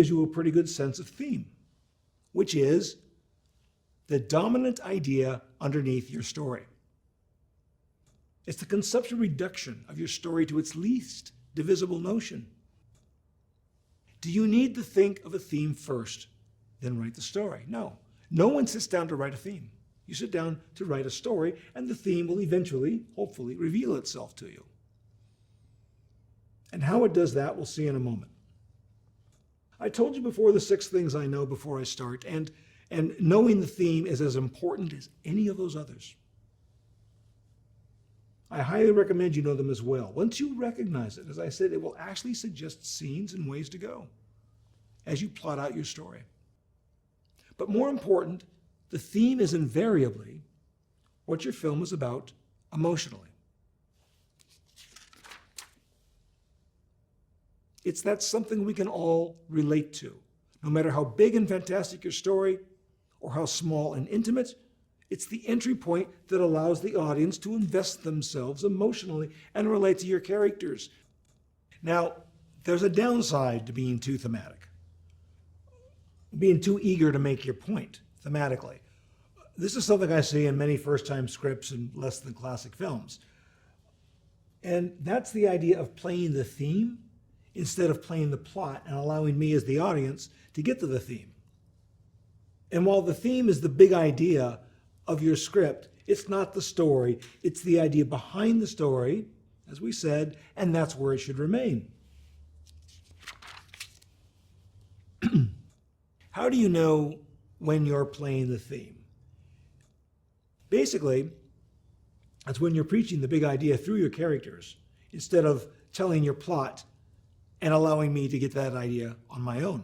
gives you a pretty good sense of theme, which is the dominant idea underneath your story. It's the conceptual reduction of your story to its least divisible notion. Do you need to think of a theme first, then write the story? No. No one sits down to write a theme. You sit down to write a story, and the theme will eventually, hopefully, reveal itself to you. And how it does that, we'll see in a moment. I told you before the 6 things I know before I start, and knowing the theme is as important as any of those others. I highly recommend you know them as well. Once you recognize it, as I said, it will actually suggest scenes and ways to go as you plot out your story. But more important, the theme is invariably what your film is about emotionally. It's that something we can all relate to. No matter how big and fantastic your story or how small and intimate, it's the entry point that allows the audience to invest themselves emotionally and relate to your characters. Now, there's a downside to being too thematic, being too eager to make your point thematically. This is something I see in many first-time scripts and less than classic films. And that's the idea of playing the theme instead of playing the plot and allowing me as the audience to get to the theme. And while the theme is the big idea of your script, it's not the story, it's the idea behind the story, as we said, and that's where it should remain. How do you know when you're playing the theme? Basically, that's when you're preaching the big idea through your characters instead of telling your plot and allowing me to get that idea on my own.